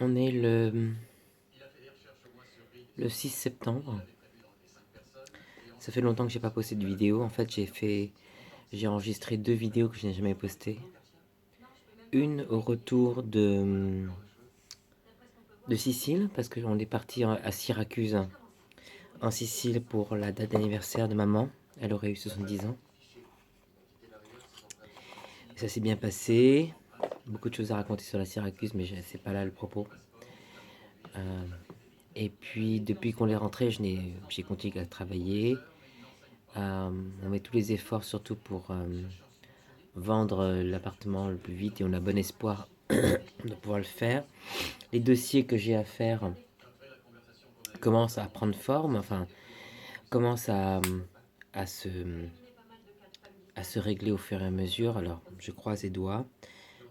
On est le 6 septembre. Ça fait longtemps que j'ai pas posté de vidéo. En fait, j'ai enregistré 2 vidéos que je n'ai jamais postées. Une au retour de Sicile, parce qu'on est parti à Syracuse, en Sicile, pour la date d'anniversaire de maman. Elle aurait eu 70 ans. Et ça s'est bien passé. Beaucoup de choses à raconter sur la Syracuse, mais c'est pas là le propos. Et puis, depuis qu'on est rentré, j'ai continué à travailler. On met tous les efforts, surtout pour vendre l'appartement le plus vite, et on a bon espoir de pouvoir le faire. Les dossiers que j'ai à faire commencent à prendre forme, enfin, commencent à se, à se régler au fur et à mesure. Alors, je croise les doigts.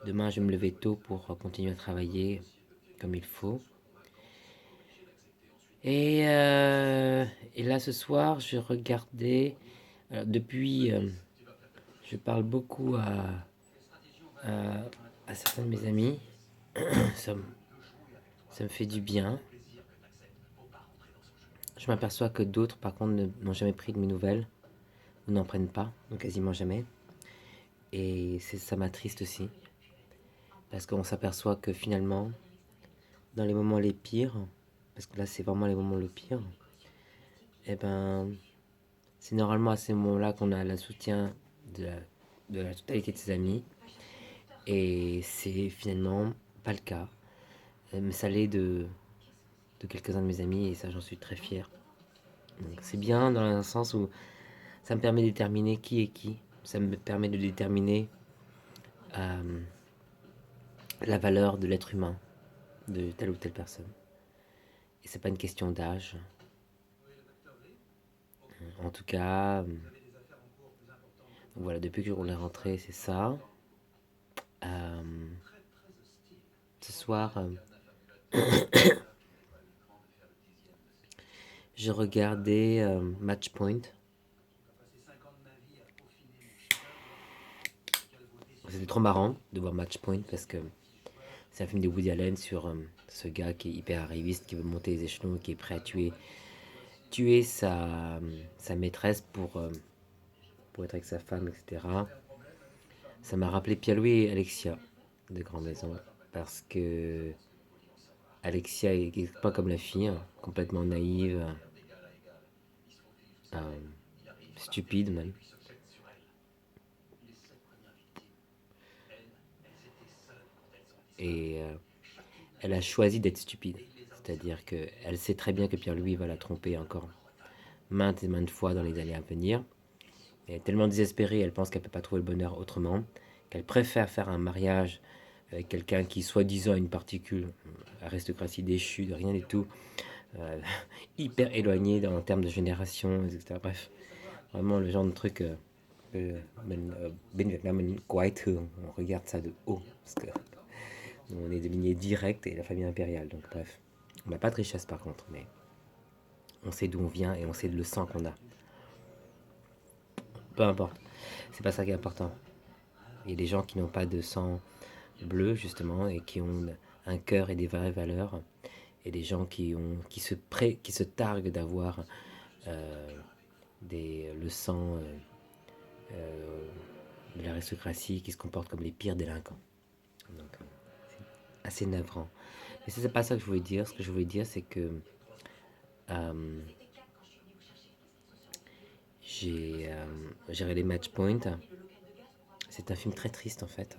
Demain, je vais me lever tôt pour continuer à travailler comme il faut. Et, euh, et là, ce soir, je regardais. Depuis, je parle beaucoup à, à certains de mes amis. Ça, ça me fait du bien. Je m'aperçois que d'autres, par contre, n'ont jamais pris de mes nouvelles, ou n'en prennent pas, donc quasiment jamais. Et ça m'attriste aussi, parce qu'on s'aperçoit que finalement, dans les moments les pires, parce que là c'est vraiment les moments les pires, et ben, c'est normalement à ces moments-là qu'on a le soutien de la totalité de ses amis, et c'est finalement pas le cas. Mais ça l'est de quelques-uns de mes amis, et ça j'en suis très fier. Donc c'est bien dans un sens où ça me permet de déterminer qui est qui. Ça me permet de déterminer euh, la valeur de l'être humain, de telle ou telle personne. Et c'est pas une question d'âge. En tout cas, voilà, depuis que on est rentré, c'est ça. Euh, Ce soir, j'ai regardé Match Point. C'était trop marrant de voir Match Point parce que c'est un film de Woody Allen sur ce gars qui est hyper arriviste, qui veut monter les échelons, qui est prêt à tuer sa maîtresse pour être avec sa femme, etc. Ça m'a rappelé Pierre-Louis et Alexia de Grand Maison, parce que Alexia est pas comme la fille, hein, complètement naïve, euh, stupide même. Et elle a choisi d'être stupide. C'est-à-dire qu'elle sait très bien que Pierre-Louis va la tromper encore maintes et maintes fois dans les années à venir. Elle est tellement désespérée, elle pense qu'elle ne peut pas trouver le bonheur autrement, qu'elle préfère faire un mariage avec quelqu'un qui, soi-disant, a une particule, aristocratie déchue, de rien du tout, euh, hyper éloigné en termes de génération, etc. Bref, vraiment le genre de truc bên Việt Nam mình quái thường, on regarde ça de haut, parce que on est de lignée directe et la famille impériale, donc bref. On n'a pas de richesse par contre, mais on sait d'où on vient et on sait le sang qu'on a. Peu importe, c'est pas ça qui est important. Il y a des gens qui n'ont pas de sang bleu justement et qui ont un cœur et des vraies valeurs, et des gens qui se targuent d'avoir euh, le sang de l'aristocratie, qui se comportent comme les pires délinquants. Donc, c'est assez navrant. Mais c'est pas ça que je voulais dire. Ce que je voulais dire, c'est que euh, j'ai regardé Match Point. C'est un film très triste en fait.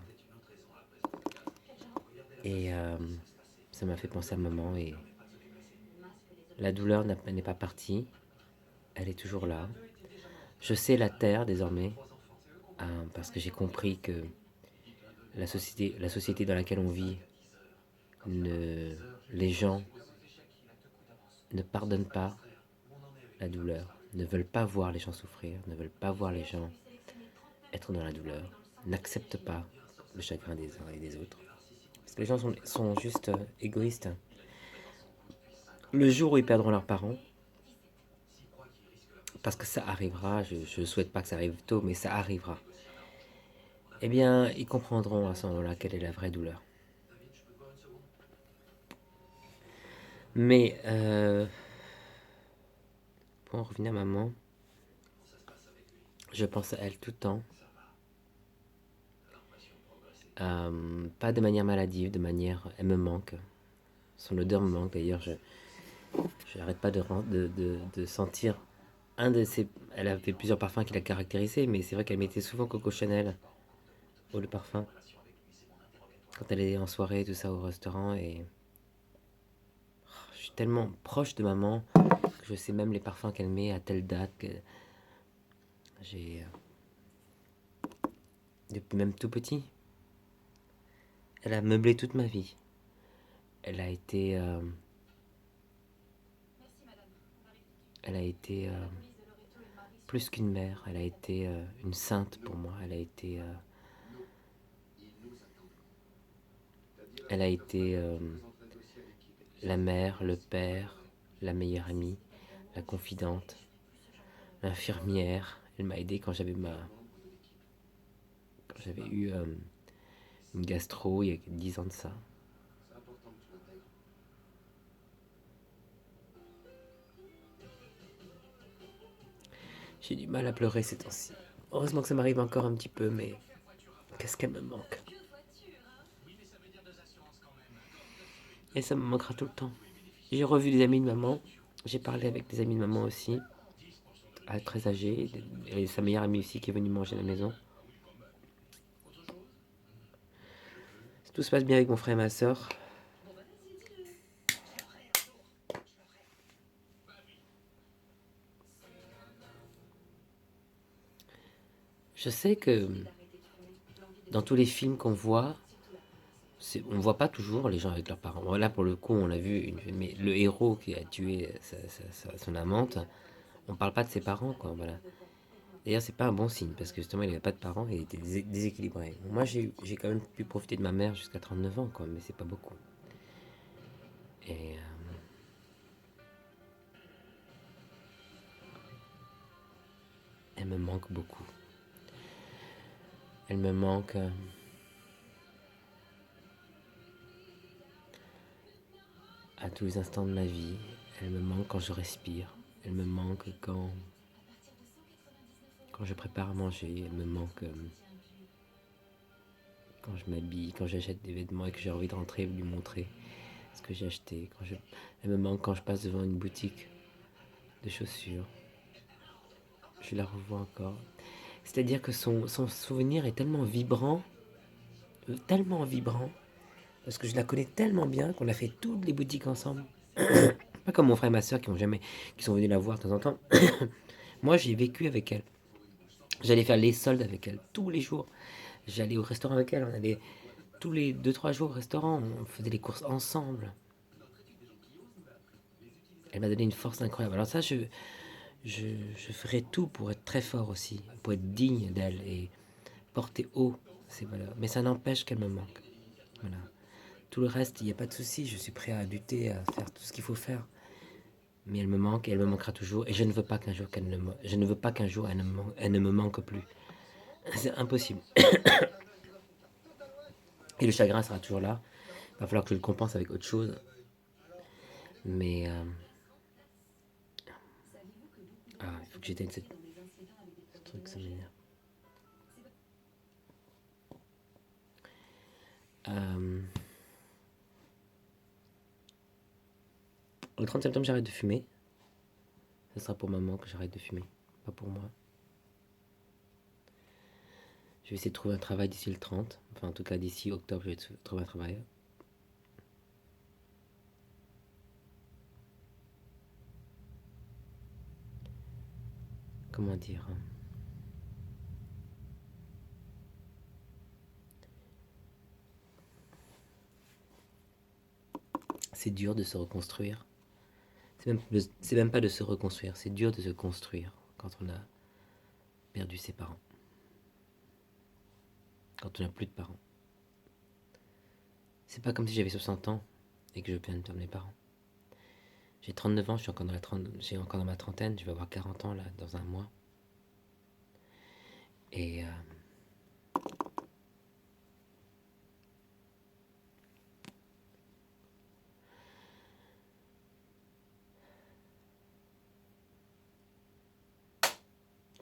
Et ça m'a fait penser à maman. Et la douleur n'est pas partie. Elle est toujours là. Je sais la terre désormais. Parce que j'ai compris que la société dans laquelle on vit, ne, les gens ne pardonnent pas la douleur, ne veulent pas voir les gens souffrir, ne veulent pas voir les gens être dans la douleur, n'acceptent pas le chagrin des uns et des autres. Parce que les gens sont juste égoïstes. Le jour où ils perdront leurs parents, parce que ça arrivera, je ne souhaite pas que ça arrive tôt, mais ça arrivera, eh bien, ils comprendront à ce moment-là quelle est la vraie douleur. Mais pour en revenir à maman, je pense à elle tout le temps. Pas de manière maladive, de manière... Elle me manque. Son odeur me manque. D'ailleurs, je n'arrête pas de sentir un de ses... Elle avait plusieurs parfums qui la caractérisaient, mais c'est vrai qu'elle mettait souvent Coco Chanel au le parfum. Quand elle est en soirée, tout ça, au restaurant. Et je suis tellement proche de maman que je sais même les parfums qu'elle met à telle date. Que j'ai... Depuis même tout petit. Elle a meublé toute ma vie. Elle a été... elle a été plus qu'une mère. Elle a été une sainte pour moi. Elle a été la mère, le père, la meilleure amie, la confidente, l'infirmière. Elle m'a aidé quand j'avais eu une gastro il y a 10 ans de ça. J'ai du mal à pleurer ces temps-ci. Heureusement que ça m'arrive encore un petit peu, mais qu'est-ce qu'elle me manque. Et ça me manquera tout le temps. J'ai revu des amis de maman. J'ai parlé avec des amis de maman aussi, très âgés. Et sa meilleure amie aussi qui est venue manger à la maison. Tout se passe bien avec mon frère et ma soeur. Je sais que dans tous les films qu'on voit, on ne voit pas toujours les gens avec leurs parents. Là, pour le coup, on a vu mais le héros qui a tué son amante. On ne parle pas de ses parents, quoi. Voilà. D'ailleurs, c'est pas un bon signe parce que justement, il n'avait pas de parents et il était déséquilibré. Moi, j'ai quand même pu profiter de ma mère jusqu'à 39 ans, quoi, mais c'est pas beaucoup. Et elle me manque beaucoup. Elle me manque à tous les instants de ma vie. Elle me manque quand je respire. Elle me manque quand je prépare à manger. Elle me manque quand je m'habille, quand j'achète des vêtements et que j'ai envie de rentrer et de lui montrer ce que j'ai acheté. Elle me manque quand je passe devant une boutique de chaussures. Je la revois encore. C'est-à-dire que son souvenir est tellement vibrant, parce que je la connais tellement bien qu'on a fait toutes les boutiques ensemble. Pas comme mon frère et ma soeur qui sont venus la voir de temps en temps. Moi, j'ai vécu avec elle. J'allais faire les soldes avec elle tous les jours. J'allais au restaurant avec elle. On allait tous les 2-3 jours au restaurant. On faisait les courses ensemble. Elle m'a donné une force incroyable. Alors ça, je ferai tout pour être très fort aussi, pour être digne d'elle et porter haut ses valeurs. Mais ça n'empêche qu'elle me manque. Voilà. Tout le reste, il n'y a pas de souci. Je suis prêt à lutter, à faire tout ce qu'il faut faire. Mais elle me manque et elle me manquera toujours. Et je ne veux pas qu'un jour je ne veux pas qu'un jour elle ne me manque plus. C'est impossible. Et le chagrin sera toujours là. Il va falloir que je le compense avec autre chose. Mais il faut que j'éteigne ce truc, ça m'énerve. Le 30 septembre, j'arrête de fumer. Ce sera pour maman que j'arrête de fumer, pas pour moi. Je vais essayer de trouver un travail d'ici le 30. Enfin, en tout cas, d'ici octobre, je vais trouver un travail. Comment dire? C'est dur de se reconstruire. C'est même pas de se reconstruire, c'est dur de se construire quand on a perdu ses parents. Quand on n'a plus de parents. C'est pas comme si j'avais 60 ans et que je viens de perdre mes parents. J'ai 39 ans, je suis encore dans ma trentaine, je vais avoir 40 ans là, dans un mois. Et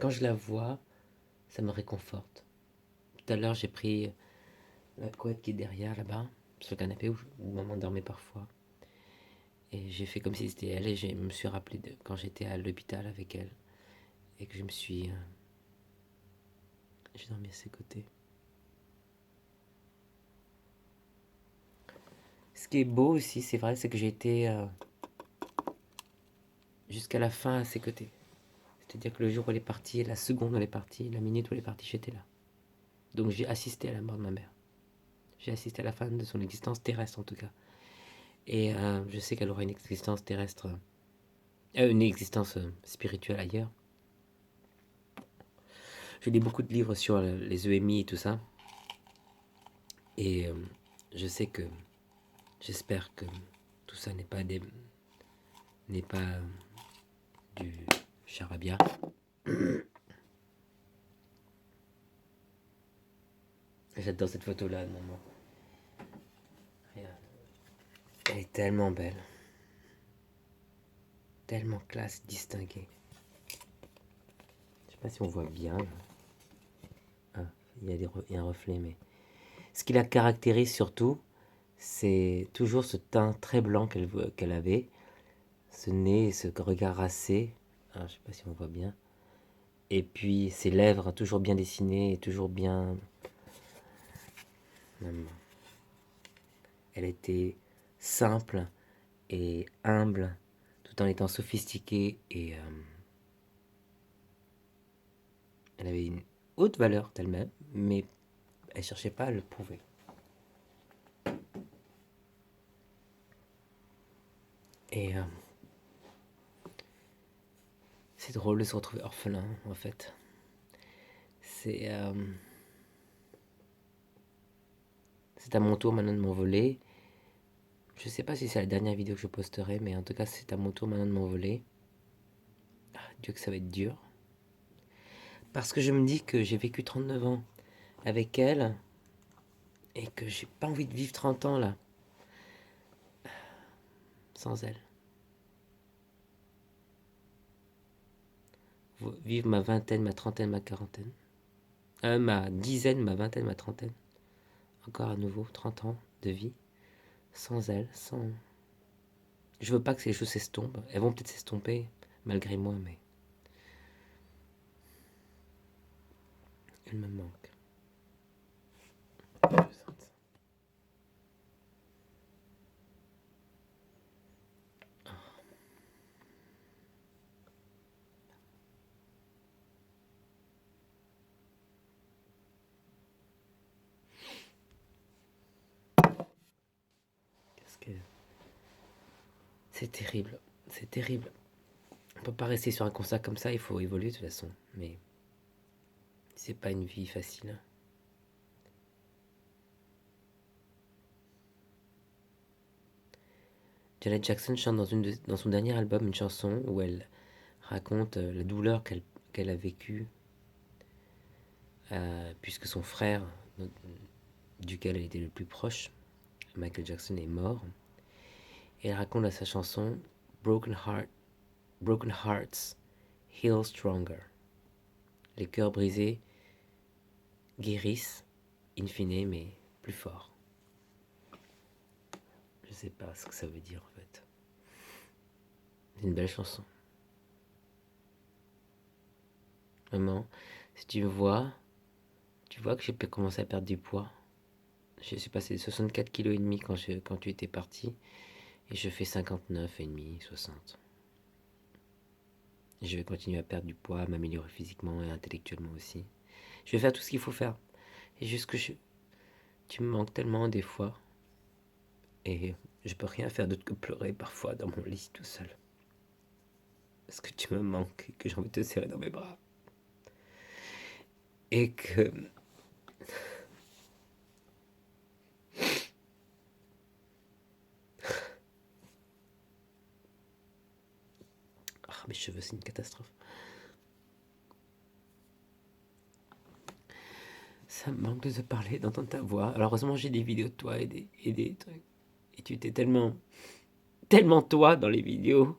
quand je la vois, ça me réconforte. Tout à l'heure, j'ai pris la couette qui est derrière, là-bas, sur le canapé où maman dormait parfois. Et j'ai fait comme si c'était elle et je me suis rappelé de quand j'étais à l'hôpital avec elle. Et que je me suis... j'ai dormi à ses côtés. Ce qui est beau aussi, c'est vrai, c'est que j'ai été jusqu'à la fin à ses côtés. C'est-à-dire que le jour où elle est partie, la seconde où elle est partie, la minute où elle est partie, j'étais là. Donc j'ai assisté à la mort de ma mère. J'ai assisté à la fin de son existence terrestre en tout cas. Et je sais qu'elle aura une existence terrestre, une existence spirituelle ailleurs. Je lis beaucoup de livres sur les EMI et tout ça. Et je sais que, j'espère que tout ça n'est pas du charabia. J'adore cette photo-là de maman. Regarde. Elle est tellement belle. Tellement classe, distinguée. Je sais pas si on voit bien. Ah, il y a un reflet, mais... Ce qui la caractérise surtout, c'est toujours ce teint très blanc qu'elle avait. Ce nez, ce regard racé. Ah, je sais pas si on voit bien. Et puis ses lèvres toujours bien dessinées, toujours bien... Elle était simple et humble, tout en étant sophistiquée et elle avait une haute valeur d'elle-même, mais elle cherchait pas à le prouver. Et c'est drôle de se retrouver orphelin, en fait. C'est à mon tour maintenant de m'envoler. Je sais pas si c'est la dernière vidéo que je posterai, mais en tout cas, c'est à mon tour maintenant de m'envoler. Ah, Dieu que ça va être dur. Parce que je me dis que j'ai vécu 39 ans avec elle et que j'ai pas envie de vivre 30 ans là, sans elle. Vivre ma vingtaine, ma trentaine, ma quarantaine. Ma dizaine, ma vingtaine, ma trentaine. Encore à nouveau, 30 ans de vie. Sans elle, sans... Je veux pas que ces choses s'estompent. Elles vont peut-être s'estomper, malgré moi, mais... Elle me manque. Qu'est-ce que... C'est terrible. C'est terrible. On peut pas rester sur un constat comme ça, il faut évoluer de toute façon. Mais... c'est pas une vie facile. Janet Jackson chante dans son dernier album une chanson où elle raconte la douleur qu'elle a vécue puisque son frère, duquel elle était le plus proche, Michael Jackson, est mort. Et elle raconte dans sa chanson Broken Hearts Heal Stronger. Les cœurs brisés guérissent, in fine, mais plus fort. Je sais pas ce que ça veut dire en fait. C'est une belle chanson. Maman, si tu me vois, tu vois que j'ai commencé à perdre du poids. Je suis passé de 64,5 kg quand tu étais parti. Et je fais 59,5, 60. Et je vais continuer à perdre du poids, à m'améliorer physiquement et intellectuellement aussi. Je vais faire tout ce qu'il faut faire. Et juste que tu me manques tellement des fois. Et je peux rien faire d'autre que pleurer parfois dans mon lit tout seul. Parce que tu me manques et que j'ai envie de te serrer dans mes bras. Et que... Ah, mes cheveux, c'est une catastrophe. Ça me manque de te parler, d'entendre ta voix. Alors heureusement, j'ai des vidéos de toi et des trucs. Et tu étais tellement toi dans les vidéos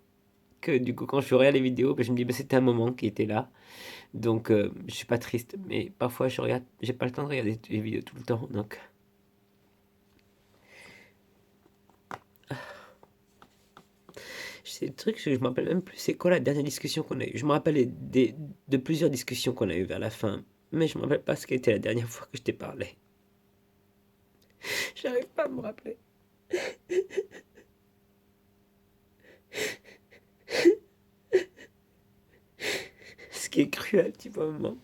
que du coup, quand je regarde les vidéos, ben, je me dis, ben, c'était un moment qui était là. Donc, je suis pas triste, mais parfois je regarde, j'ai pas le temps de regarder les vidéos tout le temps, donc c'est le truc, je me rappelle même plus c'est quoi la dernière discussion qu'on a eue. Je me rappelle de plusieurs discussions qu'on a eues vers la fin, mais je me rappelle pas ce qui était la dernière fois que je t'ai parlé. J'arrive pas à me rappeler. Ce qui est cruel, tu vois, maman,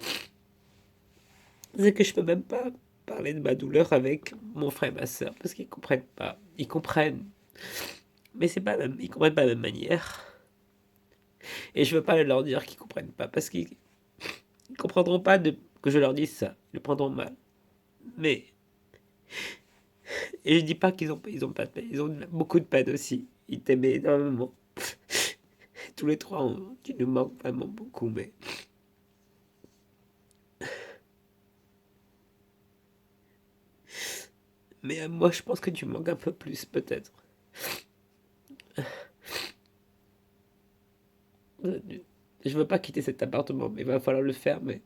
c'est que je peux même pas parler de ma douleur avec mon frère et ma soeur parce qu'ils comprennent pas. Ils comprennent, mais c'est pas la même, ils comprennent pas de la même manière. Et je veux pas leur dire qu'ils comprennent pas parce qu'ils comprendront pas que je leur dise ça. Ils le prendront mal. Mais et je dis pas ils ont pas de peine, ils ont beaucoup de peine aussi. Ils t'aimaient énormément. Tous les trois, tu nous manques vraiment beaucoup, mais moi je pense que tu manques un peu plus peut-être. Je veux pas quitter cet appartement, mais il va falloir le faire. Mais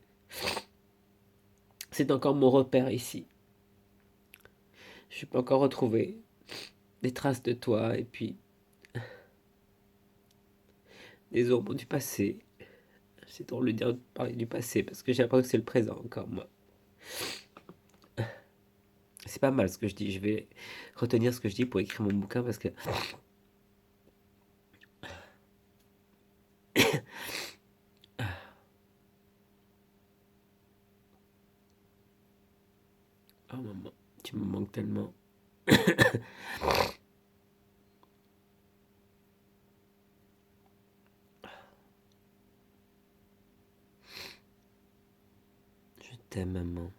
c'est encore mon repère ici. Je peux encore retrouver des traces de toi et puis des ombres du passé. C'est drôle de dire parler du passé parce que j'ai l'impression que c'est le présent encore moi. C'est pas mal ce que je dis. Je vais retenir ce que je dis pour écrire mon bouquin parce que oh maman, tu me manques tellement. Je t'aime maman.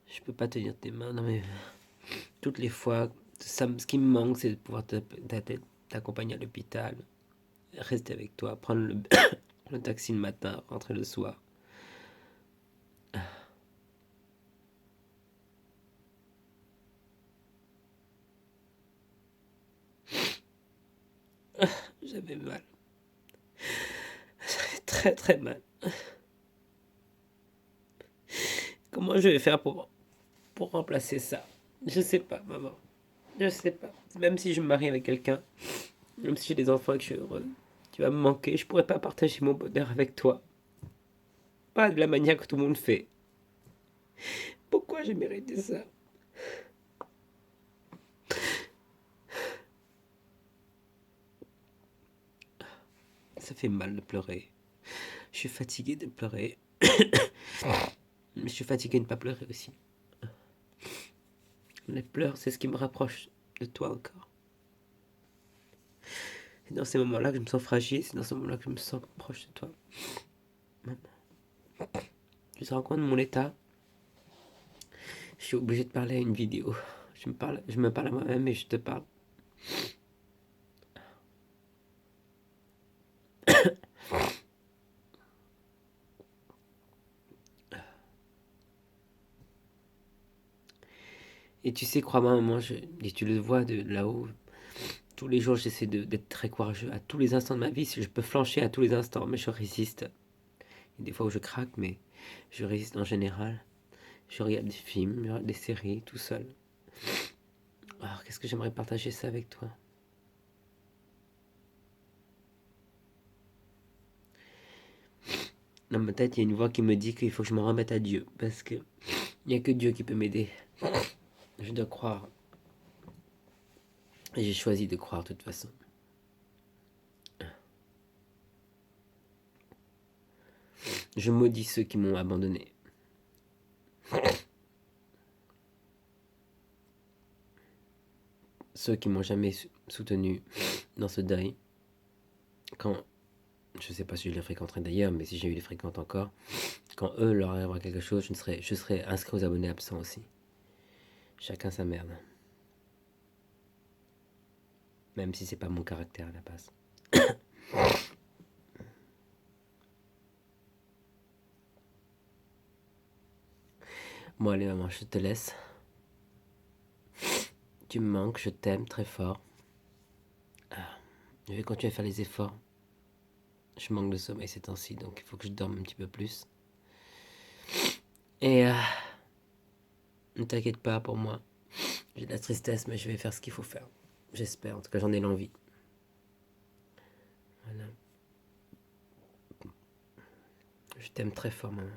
Je peux pas tenir tes mains. Non mais toutes les fois, ce qui me manque, c'est de pouvoir t'accompagner à l'hôpital, rester avec toi, prendre le taxi le matin, rentrer le soir. J'avais mal. J'avais très très mal. Comment je vais faire pour remplacer ça? Je sais pas, maman. Je sais pas. Même si je me marie avec quelqu'un, même si j'ai des enfants et que je suis heureux, tu vas me manquer. Je pourrais pas partager mon bonheur avec toi. Pas de la manière que tout le monde fait. Pourquoi j'ai mérité ça? Ça fait mal de pleurer. Je suis fatigué de pleurer. Mais je suis fatigué de ne pas pleurer aussi. Les pleurs, c'est ce qui me rapproche de toi encore. C'est dans ces moments-là que je me sens fragile, c'est dans ces moments-là que je me sens proche de toi. Tu te rends compte de mon état? Je suis obligé de parler à une vidéo. Je me parle à moi-même et je te parle. Et tu sais, crois-moi, maman, et tu le vois de là-haut, tous les jours j'essaie d'être très courageux. À tous les instants de ma vie, si je peux flancher à tous les instants, mais je résiste. Il y a des fois où je craque, mais je résiste en général. Je regarde des films, je regarde des séries, tout seul. Alors, qu'est-ce que j'aimerais partager ça avec toi? Dans ma tête, il y a une voix qui me dit qu'il faut que je me remette à Dieu, parce que il n'y a que Dieu qui peut m'aider. Je dois croire. Et j'ai choisi de croire de toute façon. Je maudis ceux qui m'ont abandonné. Ceux qui m'ont jamais soutenu dans ce deuil. Quand, je sais pas si je les fréquenterai d'ailleurs, mais si j'ai eu les fréquentes encore, quand eux leur arrivera quelque chose, je serai inscrit aux abonnés absents aussi. Chacun sa merde. Même si c'est pas mon caractère à la base. Bon allez maman, je te laisse. Tu me manques, je t'aime très fort. Je vais continuer à faire les efforts Je manque de sommeil ces temps-ci, donc il faut que je dorme un petit peu plus. Et ne t'inquiète pas pour moi. J'ai de la tristesse, mais je vais faire ce qu'il faut faire. J'espère, en tout cas j'en ai l'envie. Voilà. Je t'aime très fort, maman.